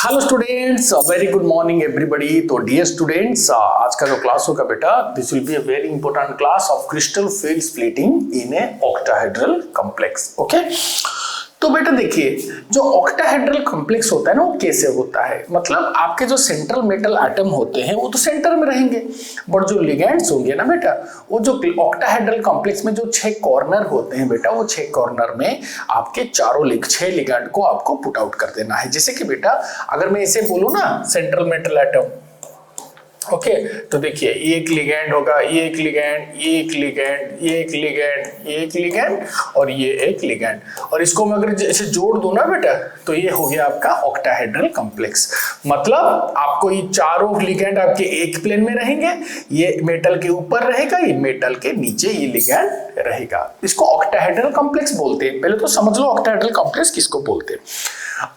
Hello students, very good morning everybody. तो dear students, आज का जो क्लास होगा बेटा, this will be a very important class of crystal field splitting in A octahedral complex. Okay, तो बेटा देखिए, जो ऑक्टाहेड्रल कॉम्प्लेक्स होता है ना, वो कैसे होता है, मतलब आपके जो सेंट्रल मेटल एटम होते हैं वो तो सेंटर में रहेंगे, बट जो लिगेंड्स होंगे ना बेटा, वो जो ऑक्टाहेड्रल कॉम्प्लेक्स में जो 6 कॉर्नर होते हैं बेटा, वो 6 कॉर्नर में आपके 6 लिगेंड को आपको पुट आउट कर देना है। जैसे कि बेटा अगर मैं इसे बोलूं ना, सेंट्रल मेटल एटम, ओके, तो देखिए ये एक लिगेंड होगा, ये एक लिगेंड, ये एक लिगेंड, ये एक लिगेंड, ये एक लिगेंड और ये एक लिगेंड, और इसको मैं अगर जैसे जोड़ दूं ना बेटा, तो ये हो गया आपका ऑक्टाहेड्रल कॉम्प्लेक्स। मतलब आपको ये चारों लिगेंड आपके एक प्लेन में रहेंगे, ये मेटल के ऊपर रहेगा, ये मेटल के नीचे ये लिगेंड रहेगा। इसको ऑक्टाहेड्रल कॉम्प्लेक्स बोलते हैं। पहले तो समझ लो ऑक्टाहेड्रल कॉम्प्लेक्स किसको बोलते हैं।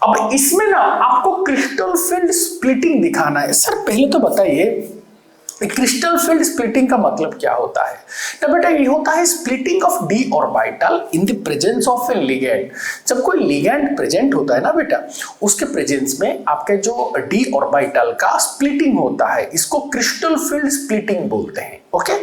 अब इसमें ना आपको क्रिस्टल फील्ड स्प्लिटिंग दिखाना है। सर पहले तो बताइए क्रिस्टल फील्ड स्प्लिटिंग का मतलब क्या होता है। तो बेटा ये होता है splitting of D orbital in the presence of A ligand. जब कोई लिगेंड प्रेजेंट होता है ना बेटा, उसके प्रेजेंस में आपके जो डी ऑर्बिटल का स्प्लिटिंग होता है, इसको क्रिस्टल फील्ड स्प्लिटिंग बोलते हैं। ओके,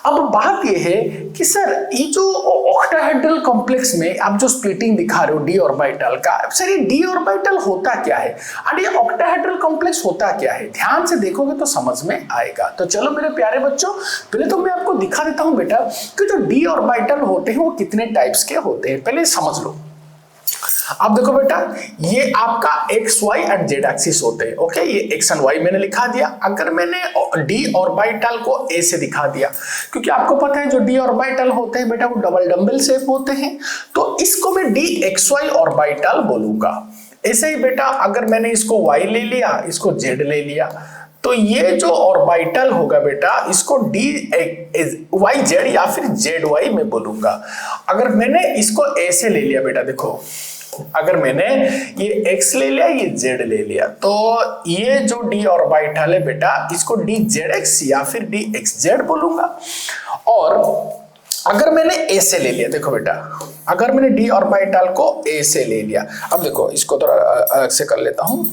अब बात यह है कि सर ये जो ऑक्टाहेड्रल कॉम्प्लेक्स में आप जो स्प्लिटिंग दिखा रहे हो डी ऑर्बिटल का, सर ये डी ऑर्बिटल होता क्या है और ये ऑक्टाहेड्रल कॉम्प्लेक्स होता क्या है, ध्यान से देखोगे तो समझ में आएगा। तो चलो मेरे प्यारे बच्चों, पहले तो मैं आपको दिखा देता हूं बेटा कि जो डी ऑर्बिटल होते हैं वो कितने टाइप्स के होते हैं, पहले समझ लो। अब देखो बेटा, ये आपका x y and z axis होते हैं। ओके, ये एक्स एंड वाई मैंने लिखा दिया। अगर मैंने डी ऑर्बिटल को ए से दिखा दिया, क्योंकि आपको पता है जो डी ऑर्बिटल होते हैं बेटा वो डबल डंबल शेप होते हैं, तो इसको मैं डी एक्स वाई ऑर्बिटल बोलूंगा। ऐसे ही बेटा अगर मैंने इसको वाई ले लिया, इसको जेड ले लिया, तो ये जो ऑर्बिटल होगा बेटा, इसको डी वाई जेड या फिर जेड वाई में बोलूंगा। अगर मैंने इसको ऐसे ले लिया बेटा, देखो अगर मैंने ये x ले लिया, ये z ले लिया, तो ये जो d ऑर्बिटल है बेटा, इसको dz(x) या फिर dxz बोलूंगा। और अगर मैंने a से ले लिया, देखो बेटा अगर मैंने d ऑर्बिटल को a से ले लिया, अब देखो इसको थोड़ा अलग से कर लेता हूं।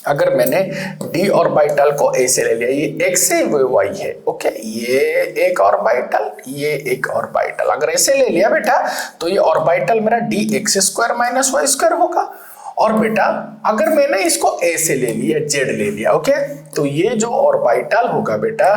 अगर मैंने डी ऑर्बिटल को ए से ले लिया, ये एक्स है वो वाई है। ओके, ये एक ऑर्बिटल, ये एक ऑर्बिटल, अगर ऐसे ले लिया बेटा तो ये ऑर्बिटल मेरा d x square minus y square होगा। और बेटा अगर मैंने इसको ए से ले लिया, जेड ले लिया, ओके, तो ये जो ऑर्बिटल होगा बेटा,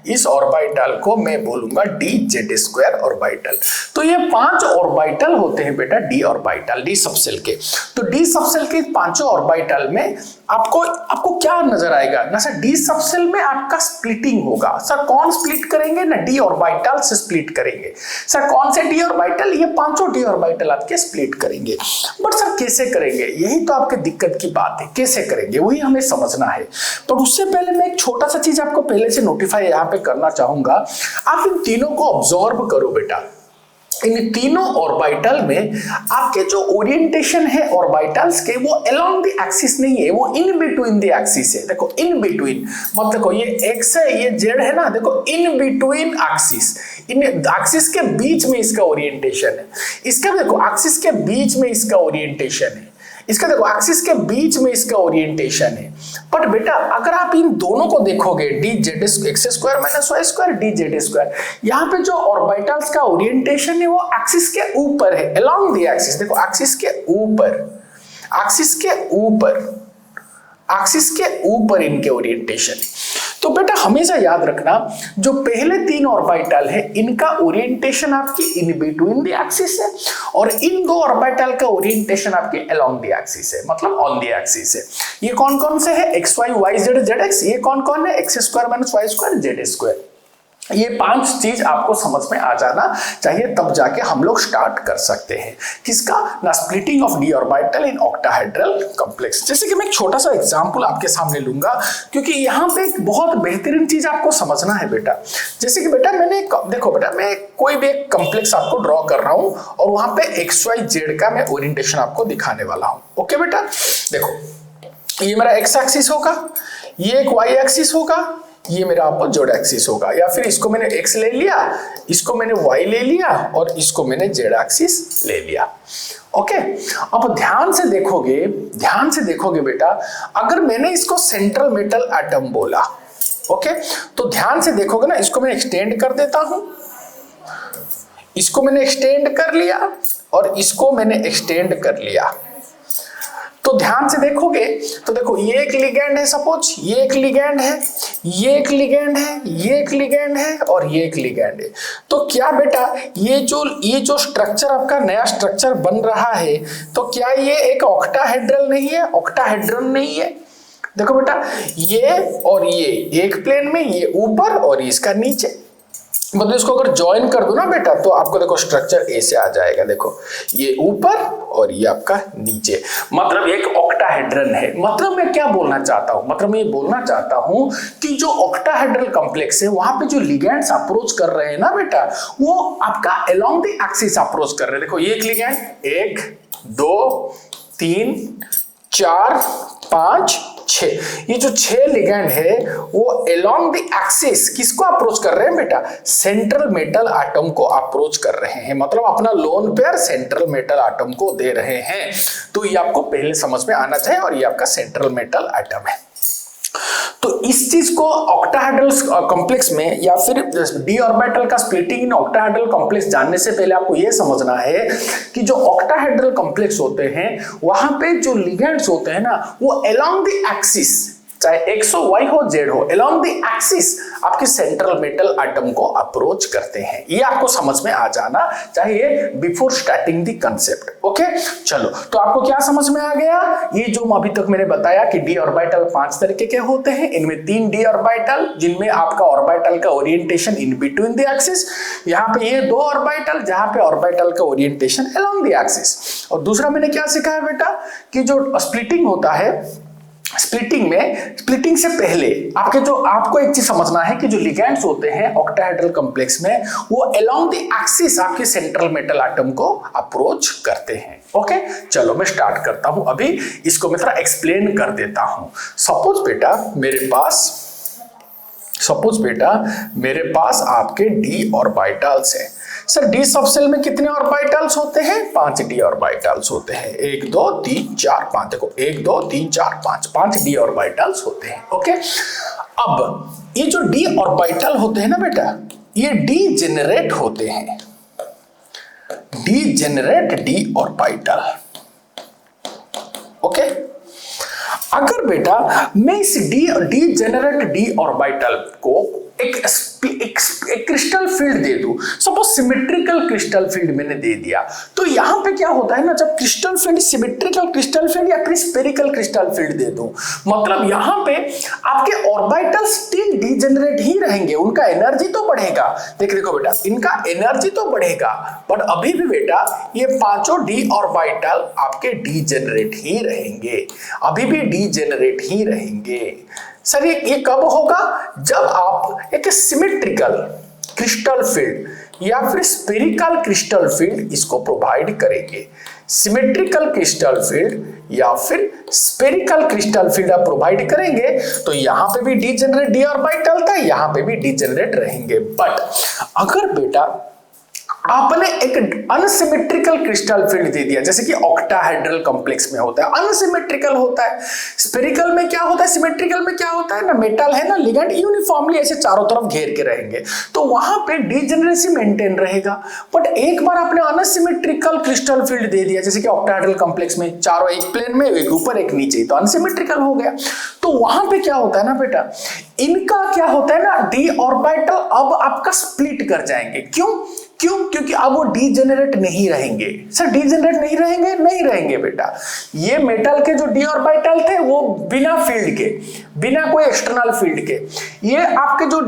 इस ऑर्बिटल को मैं बोलूंगा डी जेड स्क्वायर ऑर्बिटल। तो ये 5 ऑर्बिटल होते हैं बेटा डी ऑर्बिटल, डी सबसेल के। तो डी सबसेल के 5 ऑर्बिटल में आपको क्या नजर आएगा ना सर, डी सबसेल में आपका स्प्लिटिंग होगा। सर कौन स्प्लिट करेंगे ना, डी ऑर्बिटल से स्प्लिट करेंगे। सर कौन से डी ऑर्बिटल, ये 5 डी ऑर्बिटल आपके स्प्लिट करेंगे। बट सर कैसे करेंगे, यही तो आपके दिक्कत की बात है, कैसे करेंगे वही हमें समझना है। तो उससे पहले मैं एक छोटा सा चीज आपको पहले से नोटिफाई यहाँ पे करना चाहूंगा। आप इन तीनों को ऑब्जर्व करो बेटा। इन तीनों ऑर्बिटल में आपके जो ओरिएंटेशन है ऑर्बिटल्स के, वो अलोंग द एक्सिस नहीं है, वो इन बिटवीन द एक्सिस है। देखो इन बिटवीन, मत देखो ये एक्स है ये जेड है ना, देखो in between axis, in axis के बीच में इसका ओरिएंटेशन है। इसका देखो एक्सिस के बीच में इसका ओरिएंटेशन है, इसका देखो एक्सिस के बीच में इसका ओरिएंटेशन है। बट बेटा अगर आप इन दोनों को देखोगे, d z x square minus y square d z square, यहाँ पे जो ऑर्बिटल्स का ओरिएंटेशन है वो एक्सिस के ऊपर है, अलोंग द एक्सिस। देखो एक्सिस के ऊपर इनके ओरिएंटेशन है। तो बेटा हमेशा याद रखना, जो पहले 3 ऑर्बिटल है इनका ओरिएंटेशन आपकी इन बिटवीन द एक्सिस है, और इन 2 ऑर्बिटल का ओरिएंटेशन आपके अलोंग द एक्सिस है, मतलब ऑन द एक्सिस है। ये कौन कौन से है, x y y z z x, ये कौन कौन है, x square minus y square z square. ये 5 चीज आपको समझ में आ जाना चाहिए, तब जाके हम लोग स्टार्ट कर सकते हैं किसका ना, splitting of D orbital in octahedral complex. जैसे कि मैं एक छोटा सा एग्जांपल आपके सामने लूंगा, क्योंकि यहाँ पे एक बहुत बेहतरीन चीज आपको समझना है बेटा। जैसे कि बेटा देखो बेटा, मैं कोई भी एक कॉम्प्लेक्स आपको ड्रॉ कर रहा हूं और वहां पे एक्स वाई जेड का मैं ओरिएंटेशन आपको दिखाने वाला हूं। ओके बेटा, देखो ये मेरा एक्स एक्सिस होगा, ये एक वाई एक्सिस होगा, ये मेरा अपोजिट एक्सिस होगा, या फिर इसको मैंने x ले लिया, इसको मैंने y ले लिया और इसको मैंने z एक्सिस ले लिया। ओके, अब ध्यान से देखोगे बेटा, अगर मैंने इसको सेंट्रल मेटल एटम बोला, ओके, तो ध्यान से देखोगे ना, इसको मैं एक्सटेंड कर देता हूं, इसको मैंने एक्सटेंड कर लिया और इसको मैंने एक्सटेंड कर लिया। तो ध्यान से देखोगे तो देखो, ये एक लिगैंड है, सपोज ये एक लिगैंड है, ये एक लिगैंड है, ये एक लिगैंड है और ये एक लिगैंड है। तो क्या बेटा ये जो स्ट्रक्चर आपका नया स्ट्रक्चर बन रहा है, तो क्या ये एक ऑक्टाहेड्रल नहीं है? ऑक्टाहेड्रल नहीं है। देखो बेटा, ये और ये एक प्लेन में, ये ऊपर और इसका नीचे, मतलब इसको अगर ज्वाइन कर दो ना बेटा, तो आपको देखो स्ट्रक्चर ऐसे आ जाएगा। देखो ये ऊपर और ये आपका नीचे, मतलब एक ऑक्टाहेड्रन है। मतलब मैं क्या बोलना चाहता हूं, मतलब मैं ये बोलना चाहता हूं कि जो ऑक्टाहेड्रल कॉम्प्लेक्स है, वहां पे जो लिगैंड्स अप्रोच कर रहे हैं ना बेटा, वो आपका अलोंग द एक्सिस अप्रोच कर रहे हैं। देखो ये एक लिगैंड, 1 2 3 4 5 6, ये जो 6 लिगैंड है वो अलोंग द एक्सिस किसको अप्रोच कर रहे हैं बेटा? सेंट्रल मेटल एटम को अप्रोच कर रहे हैं, मतलब अपना lone pair central metal atom को दे रहे हैं। तो ये आपको पहले समझ में आना चाहिए, और ये आपका सेंट्रल मेटल एटम है। तो इस चीज को ऑक्टाहेड्रल कॉम्प्लेक्स में या फिर डी ऑर्बिटल का स्प्लिटिंग इन ऑक्टाहेड्रल कॉम्प्लेक्स जानने से पहले आपको यह समझना है कि जो ऑक्टाहेड्रल कॉम्प्लेक्स होते हैं, वहां पे जो लिगैंड्स होते हैं ना, वो अलोंग द एक्सिस, चाहे एक्स हो, वाई हो, जेड हो, अलोंग द एक्सिस आपके सेंट्रल मेटल एटम को अप्रोच करते हैं। ये आपको समझ में आ जाना चाहिए before starting the concept. Okay, चलो, तो आपको क्या समझ में आ गया? ये जो अभी तक मैंने बताया कि डी ऑर्बिटल 5 तरीके के होते हैं, इनमें 3 डी ऑर्बिटल जिनमें आपका ऑर्बिटल का orientation in between the axis, यहाँ पे ये 2 ऑर्बिटल जहां पे ऑर्बिटल का ओरिएंटेशन अलोंग द एक्सिस। और दूसरा मैंने क्या सिखाया बेटा कि जो स्प्लिटिंग होता है, स्प्लिटिंग से पहले आपको एक चीज समझना है कि जो लिगैंड्स होते हैं ऑक्टाहेड्रल कॉम्प्लेक्स में, वो अलोंग द एक्सिस आपके सेंट्रल मेटल एटम को अप्रोच करते हैं। ओके, चलो मैं स्टार्ट करता हूं, अभी इसको मैं थोड़ा एक्सप्लेन कर देता हूं। सपोज बेटा मेरे पास आपके डी ऑर्बिटल्स हैं। सर डी सबसेल में कितने ऑर्बिटल्स होते हैं? 5 डी ऑर्बिटल्स होते हैं। 1 2 3 4 5, देखो 1 2 3 4 5 डी ऑर्बिटल्स होते हैं। ओके, अब ये जो डी ऑर्बिटल होते हैं ना बेटा, ये डीजेनरेट होते हैं, डीजेनरेट डी ऑर्बिटल। ओके, अगर बेटा मैं इस डीजेनरेट डी ऑर्बिटल को एक क्रिस्टल फील्ड दे दूं, सपोज सिमेट्रिकल क्रिस्टल फील्ड मैंने दे दिया, तो यहां पे क्या होता है ना, जब crystal field symmetrical crystal field या फिर स्फेरिकल क्रिस्टल फील्ड दे दूं, मतलब यहां पे आपके ऑर्बिटल स्टिल डीजेनरेट ही रहेंगे, उनका एनर्जी तो बढ़ेगा। देखो बेटा, इनका एनर्जी तो बढ़ेगा, बट अभी भी बेटा ये 5 डी ऑर्बिटल आपके डीजेनरेट ही रहेंगे, अभी भी डीजेनरेट ही रहेंगे। सर ये कब होगा? जब आप एक सिमेट्रिकल क्रिस्टल फील्ड या फिर स्फेरिकल क्रिस्टल फील्ड इसको प्रोवाइड करेंगे। सिमेट्रिकल क्रिस्टल फील्ड या फिर स्फेरिकल क्रिस्टल फील्ड आप प्रोवाइड करेंगे, तो यहां पे भी डीजेनरेट डी ऑर्बिटल था, यहां पे भी डीजेनरेट रहेंगे। बट अगर बेटा आपने एक अनसिमेट्रिकल क्रिस्टल फील्ड दे दिया, जैसे कि ऑक्टाहेड्रल कॉम्प्लेक्स में होता है, अनसिमेट्रिकल होता है। स्फेरिकल में क्या होता है, सिमेट्रिकल में क्या होता है ना, मेटल है ना, लिगैंड यूनिफॉर्मली ऐसे चारों तरफ घेर के रहेंगे, तो वहां पे डीजेनरेसी मेंटेन रहेगा। बट एक बार आपने अनसिमेट्रिकल क्रिस्टल फील्ड दे दिया, जैसे कि ऑक्टाहेड्रल कॉम्प्लेक्स में चारों एक प्लेन में, एक ऊपर एक नीचे, तो अनसिमेट्रिकल हो गया। तो वहां पे क्या होता है ना बेटा, इनका क्या होता है ना, डी ऑर्बिटल अब आपका स्प्लिट कर जाएंगे। क्यों? क्योंकि अब वो डीजेनरेट नहीं रहेंगे। सर डीजेनरेट नहीं रहेंगे बेटा। ये मेटल के जो डी ऑर्बिटल थे वो बिना फील्ड के, बिना कोई एक्सटर्नल फील्ड के, ये आपके जो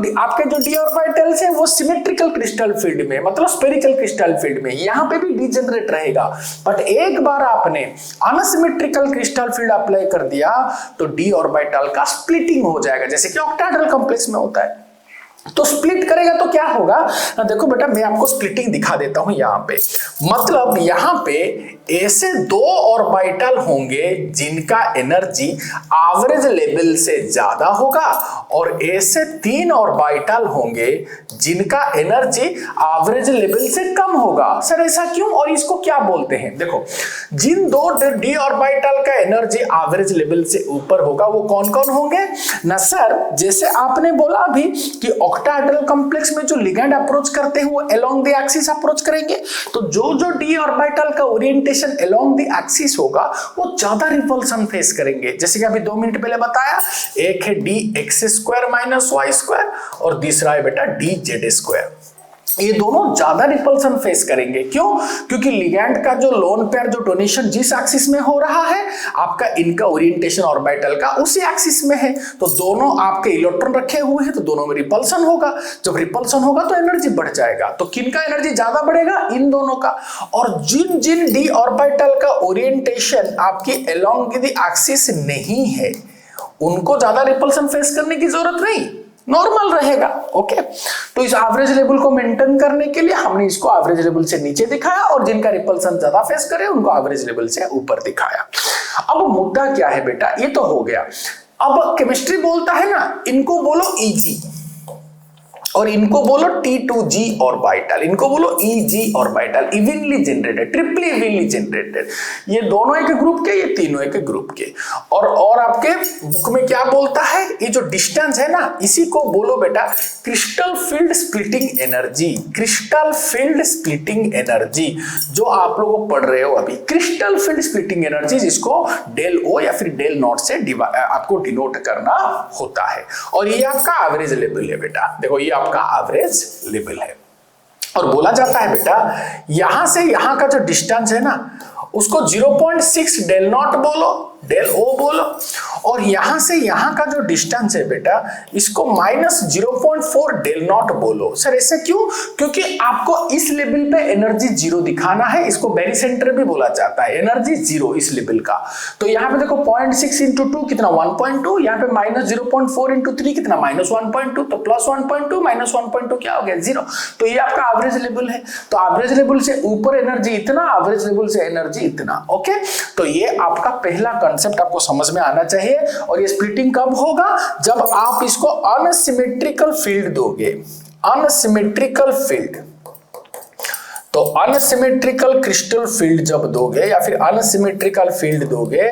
डी ऑर्बिटल्स हैं वो सिमेट्रिकल क्रिस्टल फील्ड में, मतलब स्फेरिकल क्रिस्टल फील्ड में, यहां पे भी डीजेनरेट रहेगा। बट एक बार आपने अनसिमेट्रिकल क्रिस्टल फील्ड अप्लाई कर दिया तो डी ऑर्बिटल का स्प्लिटिंग हो जाएगा, जैसे कि ऑक्टाहेड्रल कॉम्प्लेक्स में होता है। तो स्प्लिट करेगा तो क्या होगा, देखो बेटा मैं आपको स्प्लिटिंग दिखा देता हूं यहां पे। मतलब यहां पे ऐसे 2 ऑर्बिटल होंगे जिनका एनर्जी एवरेज लेवल से ज्यादा होगा, और ऐसे 3 ऑर्बिटल होंगे जिनका एनर्जी एवरेज लेवल से कम होगा। सर ऐसा क्यों, और इसको क्या बोलते हैं? देखो जिन 2 d ऑर्बिटल का एनर्जी एवरेज लेवल से ऊपर होगा वो कौन कौन होंगे ना सर? जैसे आपने बोला अभी कि ऑक्टाहेड्रल कॉम्प्लेक्स में जो लिगैंड अप्रोच करते हैं वो अलोंग द एक्सिस अप्रोच करेंगे, तो जो जो डी ऑर्बिटल का ओरिएंटेशन अलोंग द एक्सिस होगा वो ज्यादा रिपल्सन फेस करेंगे। जैसे कि अभी 2 मिनट पहले बताया, एक है d x square minus y square और दूसरा है बेटा डी जेड स्क्वायर। ये दोनों ज्यादा रिपल्सन फेस करेंगे। क्यों? क्योंकि लिगैंड का जो लोन पेयर जो डोनेशन जिस एक्सिस में हो रहा है, आपका इनका ओरिएंटेशन ऑर्बिटल का उसी एक्सिस में है, तो दोनों आपके इलेक्ट्रॉन रखे हुए हैं तो दोनों में रिपल्सन होगा। जब रिपल्सन होगा तो एनर्जी बढ़ जाएगा। तो किनका एनर्जी ज्यादा बढ़ेगा? इन दोनों का। और जिन जिन डी ऑर्बिटल का ओरिएंटेशन आपकी अलोंग द एक्सिस नहीं है उनको ज्यादा रिपल्सन फेस करने की जरूरत नहीं, नॉर्मल रहेगा। ओके, तो इस एवरेज लेवल को मेंटेन करने के लिए हमने इसको एवरेज लेवल से नीचे दिखाया और जिनका रिपल्सन ज्यादा फेस करे उनको एवरेज लेवल से ऊपर दिखाया। अब मुद्दा क्या है बेटा, ये तो हो गया। अब केमिस्ट्री बोलता है ना, इनको बोलो Eg और इनको बोलो T2G ऑर्बिटल, इनको बोलो EG orbital, evenly generated, triply evenly generated. ये दोनों एक ग्रुप के, ये तीनों एक ग्रुप के। और आपके बुक में क्या बोलता है, ये जो डिस्टेंस है ना इसी को बोलो बेटा crystal field splitting energy. Crystal field splitting energy जो आप लोग पढ़ रहे हो अभी, क्रिस्टल फील्ड स्प्लिटिंग एनर्जी, जिसको डेल O या फिर डेल नॉट से आपको डिनोट करना होता है। और ये आपका एवरेज लेवल है बेटा, देखो ये आपका एवरेज लेवल है। और बोला जाता है बेटा यहां से यहां का जो डिस्टेंस है ना उसको 0.6 डेल नॉट बोलो, डेल O बोलो, और यहां से यहां का जो डिस्टेंस है बेटा इसको -0.4 डेल नॉट बोलो। सर ऐसे क्यों? क्योंकि आपको इस लेवल पे एनर्जी 0 दिखाना है, इसको बेरी सेंटर भी बोला जाता है, एनर्जी 0 इस लेवल का। तो यहां पे देखो 0.6 × 2 कितना 1.2, यहां पे -0.4 × 3 कितना -1.2, तो +1.2 -1.2 क्या हो गया 0। तो ये आपका एवरेज लेवल है। तो एवरेज लेवल से ऊपर एनर्जी इतना, एवरेज लेवल से एनर्जी इतना। ओके, तो ये आपका पहला कंसेप्ट आपको समझ में आना चाहिए। और ये स्प्लिटिंग कब होगा? जब आप इसको अनसिमेट्रिकल फील्ड दोगे, अनसिमेट्रिकल फील्ड। तो अनसिमेट्रिकल क्रिस्टल फील्ड जब दोगे या फिर अनसिमेट्रिकल फील्ड दोगे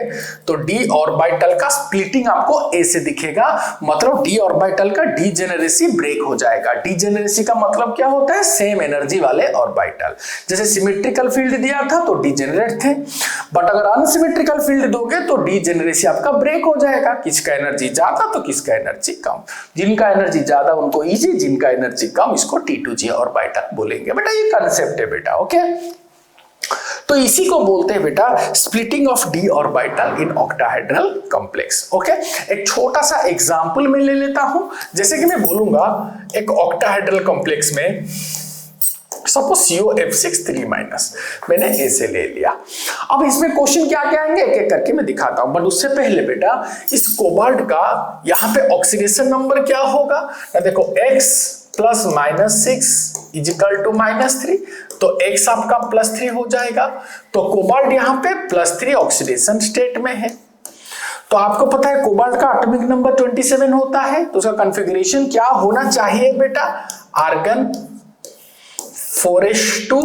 तो डी ऑर्बिटल का स्प्लिटिंग आपको ऐसे दिखेगा, मतलब डी ऑर्बिटल का डीजेनरेसी ब्रेक हो जाएगा। डीजेनरेसी का मतलब क्या होता है? सेम एनर्जी वाले ऑर्बिटल। जैसे सिमेट्रिकल फील्ड दिया था तो डीजेनरेट थे, बट अगर अनसिमेट्रिकल फील्ड दोगे तो डीजेनरेसी आपका ब्रेक हो जाएगा। किसका एनर्जी ज्यादा तो किसका एनर्जी कम। जिनका एनर्जी ज्यादा उनको इजी, जिनका एनर्जी कम इसको T2G ऑर्बिटल बोलेंगे। बेटा ये कंसेप्ट है बेटा। ओके, तो इसी को बोलते हैं बेटा splitting of D orbital in octahedral complex. Okay, एक छोटा सा एग्जांपल मैं ले लेता हूं। जैसे कि मैं बोलूंगा एक ऑक्टाहेड्रल कॉम्प्लेक्स में सपोज COF6 3- मैंने ऐसे ले लिया। अब इसमें क्वेश्चन क्या क्या आएंगे एक एक करके मैं दिखाता हूं, बट उससे पहले बेटा इस कोबाल्ट का यहाँ पे ऑक्सीडेशन नंबर क्या होगा ना, देखो X + -6 = -3, तो X आपका +3 हो जाएगा। तो कोबाल्ट यहाँ पे +3 ऑक्सीडेशन स्टेट में है। तो आपको पता है कोबाल्ट का एटॉमिक नंबर 27 होता है, तो उसका कॉन्फ़िगरेशन क्या होना चाहिए बेटा? आर्गन 4s2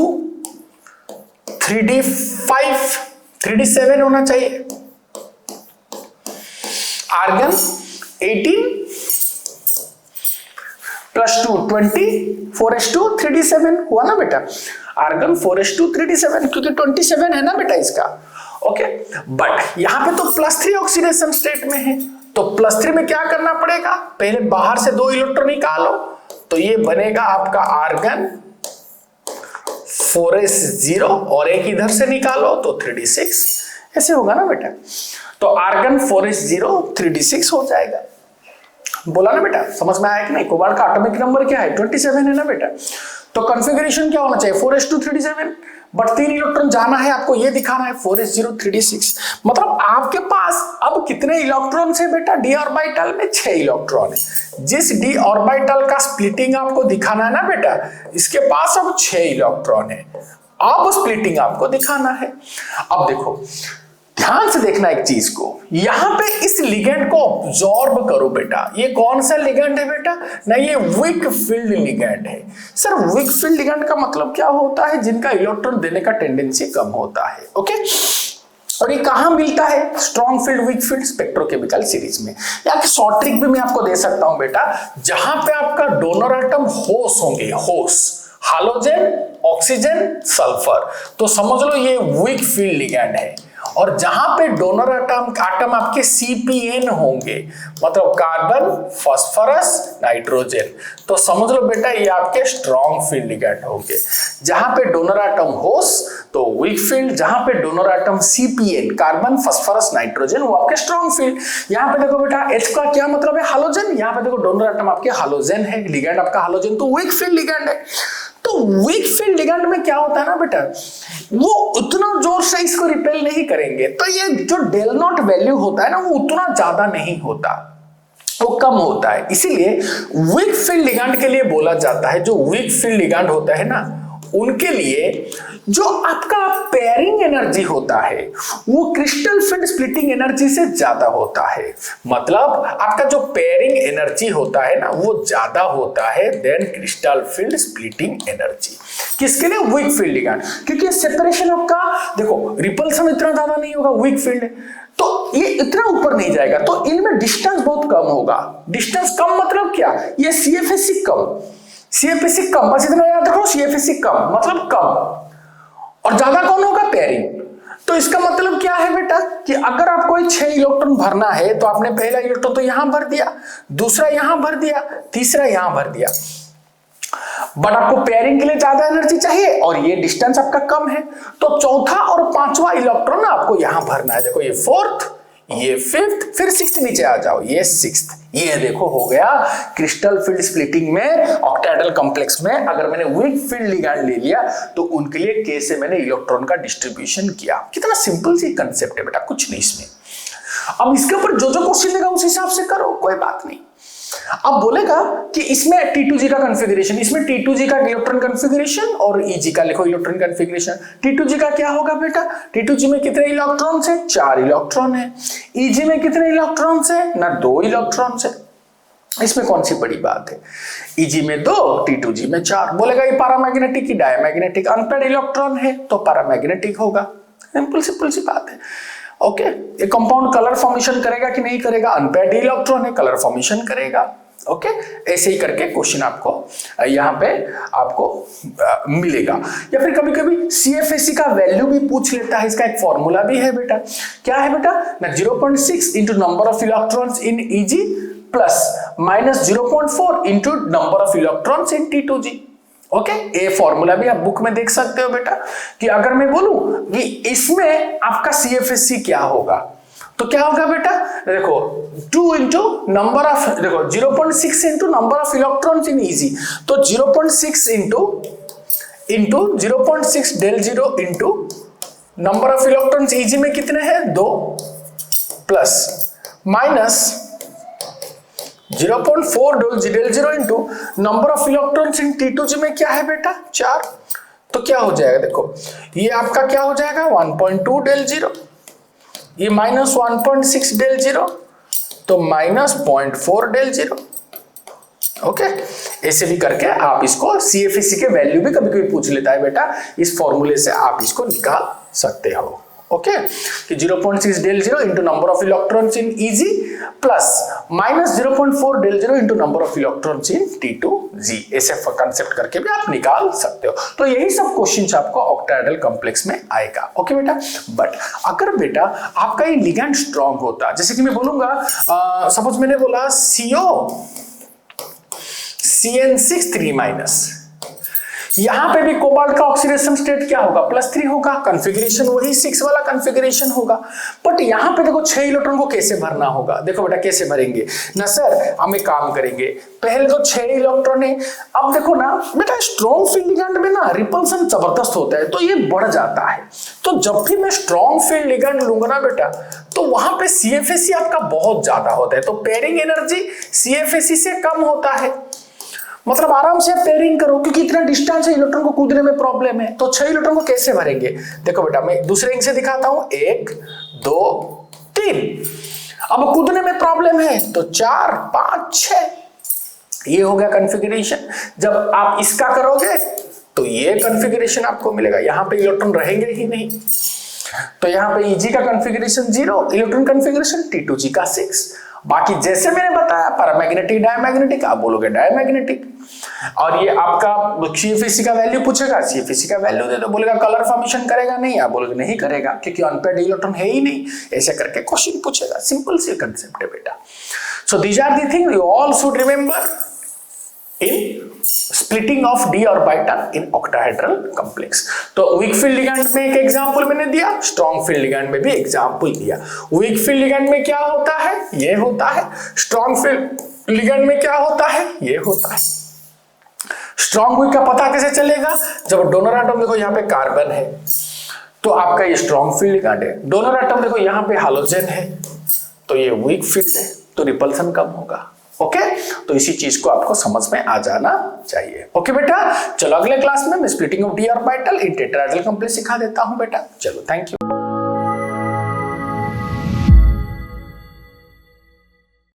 3d5 3d7 होना चाहिए। आर्गन 18 + 2 20 4s2 3d7 हुआ ना बेटा। आर्गन 4s2 3d7 क्योंकि 27 है ना बेटा इसका। ओके, बट यहां पे तो +3 ऑक्सीडेशन स्टेट में है, तो +3 में क्या करना पड़ेगा? पहले बाहर से 2 इलेक्ट्रॉन निकालो, तो ये बनेगा आपका आर्गन 4s0 और एक इधर से निकालो तो 3d6, ऐसे होगा ना बेटा। तो आर्गन 4s0 3d6 हो जाएगा। बोला ना बेटा, समझ में आया कि नहीं? कोबाल्ट का एटॉमिक नंबर क्या है? 27 है ना बेटा। तो कॉन्फ़िगरेशन क्या होना चाहिए 4s2 3d7, बट 3 इलेक्ट्रॉन जाना है आपको ये दिखाना है 4s0 3d6। मतलब आपके पास अब कितने इलेक्ट्रॉन है बेटा d ऑर्बिटल में 6 इलेक्ट्रॉन है। जिस d ऑर्बिटल का स्प्लिटिंग आपको दिखाना है ना बेटा, इसके पास अब 6 इलेक्ट्रॉन है, अब स्प्लिटिंग आपको दिखाना है। अब देखो ध्यान से देखना एक चीज को, यहां पे इस लिगेंड को ऑब्जॉर्ब करो बेटा। ये कौन सा लिगेंड है बेटा? ना ये वीक फील्ड लिगेंड है। सर वीक फील्ड लिगेंड का मतलब क्या होता है? जिनका इलेक्ट्रॉन देने का टेंडेंसी कम होता है। ओके, और ये कहां मिलता है? Strong field weak field spectrochemical series में। या कि शॉर्ट ट्रिक भी मैं आपको दे सकता हूं बेटा, जहां पे आपका डोनर एटम होस होंगे, होस हाइड्रोजन ऑक्सीजन सल्फर, तो समझ लो ये वीक फील्ड लिगेंड है। और जहां पे डोनर एटम आपके CPN होंगे, मतलब कार्बन फास्फोरस नाइट्रोजन, तो समझ लो बेटा ये आपके स्ट्रॉन्ग फील्ड लिगेंड होंगे। जहां पे डोनर एटम होस तो वीक फील्ड, जहां पे donor atom CPN carbon phosphorus nitrogen वो आपके स्ट्रॉन्ग फील्ड। यहां पे देखो बेटा H का क्या मतलब है? हाइड्रोजन। यहां पे देखो डोनर एटम आपके हाइड्रोजन है, लिगेंड आपका हाइड्रोजन, तो वीक फील्ड लिगेंड है। तो वीक फील्ड लिगेंड में क्या होता है ना बेटा, वो उतना जोर से इसको रिपेल नहीं करेंगे, तो ये जो डेल नॉट वैल्यू होता है ना वो उतना ज्यादा नहीं होता, वो कम होता है। इसीलिए वीक फील्ड लिगेंड के लिए बोला जाता है, जो वीक फील्ड लिगेंड होता है ना उनके लिए जो आपका पेयरिंग एनर्जी होता है वो क्रिस्टल फील्ड स्प्लिटिंग एनर्जी से ज्यादा होता है। मतलब आपका जो पेयरिंग एनर्जी होता है ना वो ज्यादा होता है than crystal field splitting energy. किसके लिए? वीक फील्ड लिगेंड, क्योंकि सेपरेशन आपका देखो रिपल्सन इतना ज्यादा नहीं होगा, वीक फील्ड तो ये इतना ऊपर नहीं जाएगा, तो इनमें डिस्टेंस बहुत कम होगा। डिस्टेंस कम मतलब क्या? ये CFSC कम, CFSC कम, बस इतना याद रखो, CFSC कम मतलब कम, और ज्यादा कौन होगा? पेयरिंग। तो इसका मतलब क्या है बेटा कि अगर आपको 6 इलेक्ट्रॉन भरना है तो आपने पहला इलेक्ट्रॉन तो यहां भर दिया, दूसरा यहां भर दिया, तीसरा यहां भर दिया, बट आपको पेयरिंग के लिए ज्यादा एनर्जी चाहिए और ये डिस्टेंस आपका कम है, तो चौथा और पांचवा इलेक्ट्रॉन आपको यहां भरना है। देखो ये फोर्थ, ये फिफ्थ, फिर सिक्स्थ, नीचे आ जाओ ये सिक्स्थ। ये देखो हो गया क्रिस्टल फील्ड स्प्लिटिंग में ऑक्टाहेड्रल कॉम्प्लेक्स में अगर मैंने वीक फील्ड लिगेंड ले लिया तो उनके लिए K से मैंने इलेक्ट्रॉन का डिस्ट्रीब्यूशन किया। कितना सिंपल सी कंसेप्ट है बेटा, कुछ नहीं इसमें। अब इसके ऊपर जो जो क्वेश्चन देगा उस हिसाब से करो, कोई बात नहीं। अब बोलेगा कि इसमें T2G का कॉन्फ़िगरेशन, इसमें T2G का इलेक्ट्रॉन कॉन्फ़िगरेशन और EG का लिखो इलेक्ट्रॉन कॉन्फ़िगरेशन। T2G का क्या होगा बेटा? T2G में कितने इलेक्ट्रॉन्स है? 4 इलेक्ट्रॉन है। EG में कितने इलेक्ट्रॉन्स है? ना 2 इलेक्ट्रॉन्स है। इसमें कौन सी बड़ी बात है? EG में 2, T2G में 4। बोलेगा ये पैरामैग्नेटिक की डायमैग्नेटिक, अनपेयर्ड इलेक्ट्रॉन है तो पैरामैग्नेटिक होगा। सिंपल सी बात है। ओके, ये कंपाउंड कलर फॉर्मेशन करेगा कि नहीं करेगा? अनपेयर्ड इलेक्ट्रॉन है, कलर फॉर्मेशन करेगा। ओके, ऐसे ही करके क्वेश्चन आपको यहाँ पे आपको मिलेगा। या फिर कभी कभी CFSC का वैल्यू भी पूछ लेता है, इसका एक फॉर्मूला भी है बेटा। क्या है बेटा? ना 0.6 into number of electrons in EG plus minus 0.4 into number of electrons in T2G। Okay, ये फॉर्मूला भी आप बुक में देख सकते हो बेटा। कि अगर मैं बोलूं कि इसमें आपका CFSC क्या होगा तो क्या होगा बेटा? देखो 2 इंटू नंबर ऑफ, देखो 0.6 into number of electrons in EG, तो 0.6 into 0.6 del 0 into number of electrons EG में कितने हैं? 2 plus minus 0.4 del 0 into number of electrons in T2G में क्या है बेटा? 4। तो क्या हो जाएगा? देखो ये आपका क्या हो जाएगा? 1.2 डेल 0, ये माइनस 1.6 डेल 0, तो माइनस 0.4 डेल 0। ओके, ऐसे भी करके आप इसको CFSC के वैल्यू भी कभी कभी पूछ लेता है बेटा, इस फॉर्मूले से आप इसको निकाल सकते हो। ओके, कि 0.6 del 0 into number of electrons in EG plus minus 0.4 del 0 into number of electrons in T2G, ऐसे कंसेप्ट करके भी आप निकाल सकते हो। तो यही सब क्वेश्चन आपको ऑक्टाहेड्रल कॉम्प्लेक्स में आएगा। ओके बेटा, बट अगर बेटा आपका ये लिगेंड स्ट्रॉन्ग होता, जैसे कि मैं बोलूंगा सपोज मैंने बोला CO CN6 3 माइनस, यहां पे भी कोबाल्ट का ऑक्सीडेशन स्टेट क्या होगा, +3 होगा, कॉन्फ़िगरेशन वही 6 वाला कॉन्फ़िगरेशन होगा। बट यहां पे देखो 6 इलेक्ट्रॉन को कैसे भरना होगा, देखो बेटा कैसे भरेंगे ना सर, हम एक काम करेंगे, पहले तो 6 इलेक्ट्रॉन है। अब देखो ना बेटा स्ट्रॉन्ग फील्ड लिगैंड में ना रिपल्सन जबरदस्त होता है, तो ये बढ़ जाता है। तो जब भी मैं स्ट्रॉन्ग फील्ड लिगैंड लूंगा ना बेटा, तो वहां पे CFAC आपका बहुत ज्यादा होता है, तो पेयरिंग एनर्जी CFAC से कम होता है। मतलब आराम से पेयरिंग करो, क्योंकि इतना डिस्टेंस है, इलेक्ट्रॉन को कूदने में प्रॉब्लम है। तो 6 इलेक्ट्रॉन को कैसे भरेंगे, देखो बेटा मैं दूसरे इंक से दिखाता हूं, 1 2 3। अब कूदने में प्रॉब्लम है तो 4 5 6, ये हो गया कॉन्फ़िगरेशन। जब आप इसका करोगे तो ये कॉन्फ़िगरेशन आपको मिलेगा, यहां पे इलेक्ट्रॉन रहेंगे ही नहीं। तो यहां पे Eg का कॉन्फ़िगरेशन 0, इलेक्ट्रॉन कॉन्फ़िगरेशन T2G का 6। बाकी जैसे मैंने बताया पैरामैग्नेटिक डायमैग्नेटिक, आप बोलोगे डायमैग्नेटिक। और ये आपका CFAC का वैल्यू पूछेगा, CFAC का वैल्यू दे दो, बोलेगा कलर फॉर्मेशन करेगा नहीं, आप बोलोगे नहीं करेगा क्योंकि अनपेयर्ड इलेक्ट्रॉन है ही नहीं। ऐसे करके क्वेश्चन पूछेगा, सिंपल सी कंसेप्ट है बेटा। So these are the thing you all should remember in splitting of d orbital in octahedral complex. तो वीक फील्ड लिगैंड में एक एग्जांपल मैंने दिया, स्ट्रॉन्ग फील्ड लिगैंड में भी एग्जांपल दिया। वीक फील्ड लिगैंड में क्या होता है, ये होता है। स्ट्रॉन्ग फील्ड लिगैंड में क्या होता है, ये होता है। स्ट्रॉन्ग वीक का पता कैसे चलेगा, जब डोनर एटम देखो यहाँ पे कार्बन है तो आपका ये स्ट्रॉन्ग फील्ड लिगैंड है। डोनर एटम देखो यहाँ पे हाइड्रोजन है तो ये वीक फील्ड है, तो रिपल्सन कम होगा। ओके, तो इसी चीज को आपको समझ में आ जाना चाहिए। ओके बेटा, चलो अगले क्लास में मैं splitting of d orbital in tetrahedral complex सिखा देता हूं बेटा। चलो थैंक यू।